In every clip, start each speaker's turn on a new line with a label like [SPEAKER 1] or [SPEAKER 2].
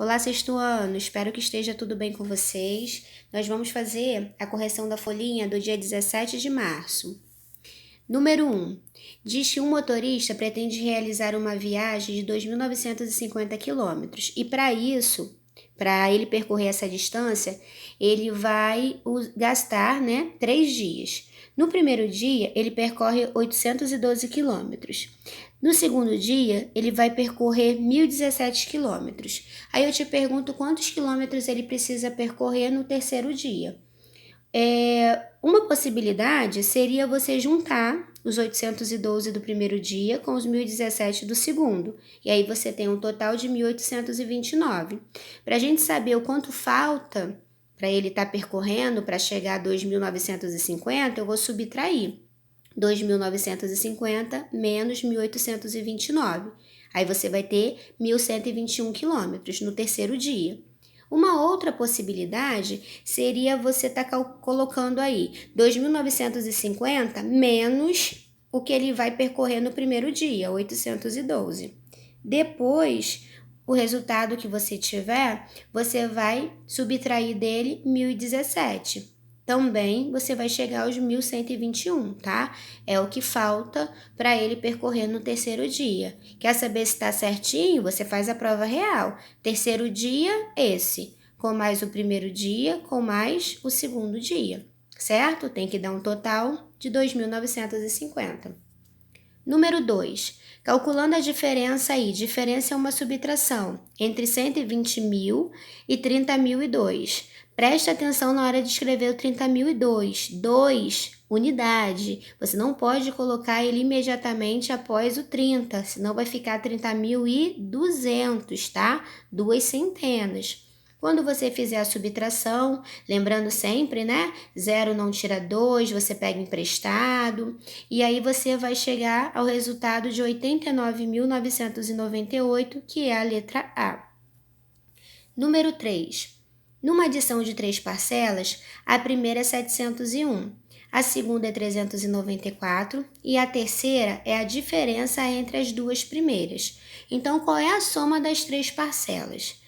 [SPEAKER 1] Olá, sexto ano, espero que esteja tudo bem com vocês. Nós vamos fazer a correção da folhinha do dia 17 de março. Número 1. Diz que um motorista pretende realizar uma viagem de 2.950 quilômetros e para isso, para ele percorrer essa distância, ele vai gastar 3 dias. No primeiro dia, ele percorre 812 quilômetros. No segundo dia, ele vai percorrer 1.017 quilômetros. Aí eu te pergunto quantos quilômetros ele precisa percorrer no terceiro dia. Uma possibilidade seria você juntar os 812 do primeiro dia com os 1.017 do segundo. E aí você tem um total de 1.829. Para a gente saber o quanto falta para ele estar percorrendo para chegar a 2.950, eu vou subtrair 2.950 menos 1.829. Aí você vai ter 1.121 quilômetros no terceiro dia. Uma outra possibilidade seria você estar colocando aí 2.950 menos o que ele vai percorrer no primeiro dia, 812. Depois, o resultado que você tiver, você vai subtrair dele 1.017. Também você vai chegar aos 1.121, tá? É o que falta para ele percorrer no terceiro dia. Quer saber se está certinho? Você faz a prova real. Terceiro dia, esse. Com mais o primeiro dia, com mais o segundo dia. Certo? Tem que dar um total de 2.950. Número 2. Calculando a diferença aí. Diferença é uma subtração entre 120.000 e 30.002. Preste atenção na hora de escrever o 30.002. 2, unidade. Você não pode colocar ele imediatamente após o 30, senão vai ficar 30.200, tá? 2 centenas. Quando você fizer a subtração, lembrando sempre, né? 0 não tira 2, você pega emprestado. E aí você vai chegar ao resultado de 89.998, que é a letra A. Número 3. Numa adição de 3 parcelas, a primeira é 701, a segunda é 394 e a terceira é a diferença entre as duas primeiras. Então, qual é a soma das 3 parcelas?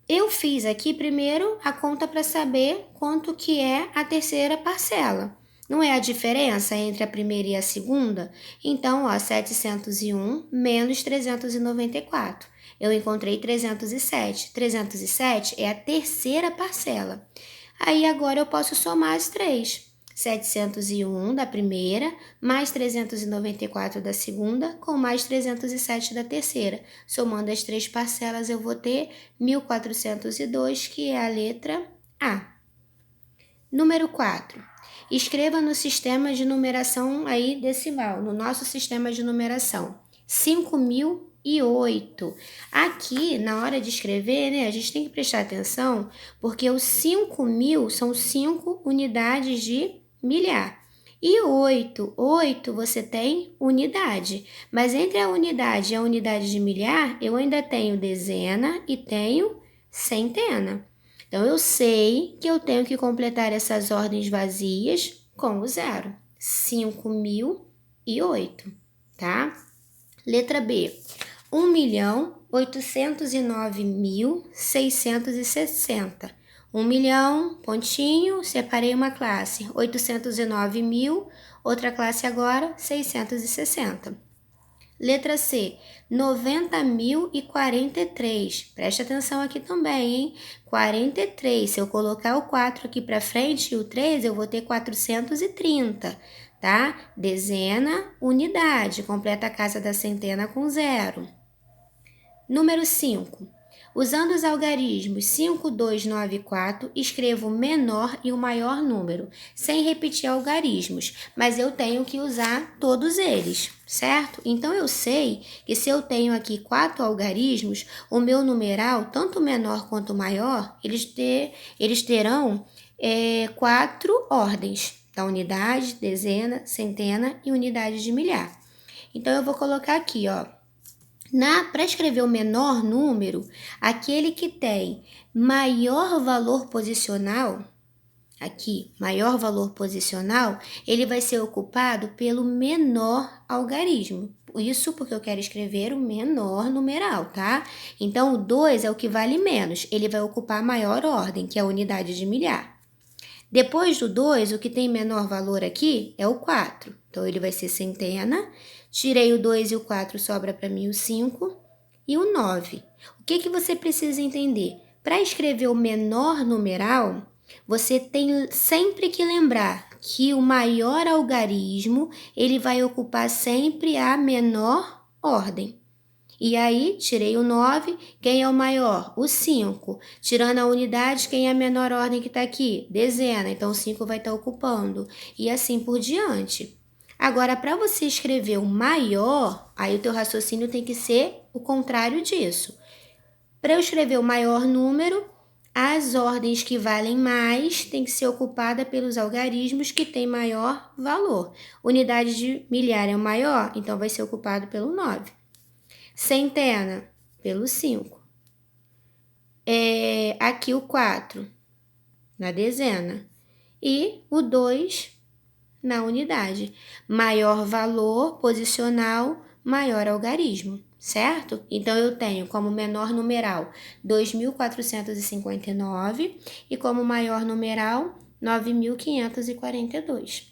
[SPEAKER 1] Eu fiz aqui primeiro a conta para saber quanto que é a terceira parcela. Não é a diferença entre a primeira e a segunda? Então, 701 menos 394. Eu encontrei 307. 307 é a terceira parcela. Aí agora eu posso somar as 3. 701 da primeira, mais 394 da segunda, com mais 307 da terceira. Somando as 3 parcelas, eu vou ter 1.402, que é a letra A. Número 4. Escreva no sistema de numeração aí decimal, no nosso sistema de numeração. 5.008. Aqui, na hora de escrever, né, a gente tem que prestar atenção, porque os 5.000 são 5 unidades de milhar. E 8 você tem unidade. Mas entre a unidade e a unidade de milhar, eu ainda tenho dezena e tenho centena. Então, eu sei que eu tenho que completar essas ordens vazias com o zero. 5.008, tá? Letra B. 1.809.660. 1 milhão, pontinho, separei uma classe. 809.000, outra classe agora, 660. Letra C, 90.043. Preste atenção aqui também, hein? 43. Se eu colocar o 4 aqui para frente e o 3, eu vou ter 430, tá? Dezena, unidade. Completa a casa da centena com 0. Número 5. Usando os algarismos 5, 2, 9 e 4, escrevo o menor e o maior número, sem repetir algarismos, mas eu tenho que usar todos eles, certo? Então, eu sei que se eu tenho aqui 4 algarismos, o meu numeral, tanto menor quanto maior, eles terão 4 ordens, da unidade, dezena, centena e unidade de milhar. Então, eu vou colocar aqui, ó. Para escrever o menor número, aquele que tem maior valor posicional, aqui, maior valor posicional, ele vai ser ocupado pelo menor algarismo. Isso porque eu quero escrever o menor numeral, tá? Então, o 2 é o que vale menos. Ele vai ocupar a maior ordem, que é a unidade de milhar. Depois do 2, o que tem menor valor aqui é o 4. Então, ele vai ser centena. Tirei o 2 e o 4, sobra para mim o 5 e o 9. O que você precisa entender? Para escrever o menor numeral, você tem sempre que lembrar que o maior algarismo, ele vai ocupar sempre a menor ordem. E aí, tirei o 9, quem é o maior? O 5. Tirando a unidade, quem é a menor ordem que está aqui? Dezena, então o 5 vai estar ocupando. E assim por diante. Agora, para você escrever o maior, aí o teu raciocínio tem que ser o contrário disso. Para eu escrever o maior número, as ordens que valem mais têm que ser ocupadas pelos algarismos que têm maior valor. Unidade de milhar é o maior, então vai ser ocupado pelo 9. Centena, pelo 5. Aqui o 4, na dezena. E o 2, na unidade. Maior valor posicional, maior algarismo, certo? Então, eu tenho como menor numeral 2.459 e como maior numeral 9.542.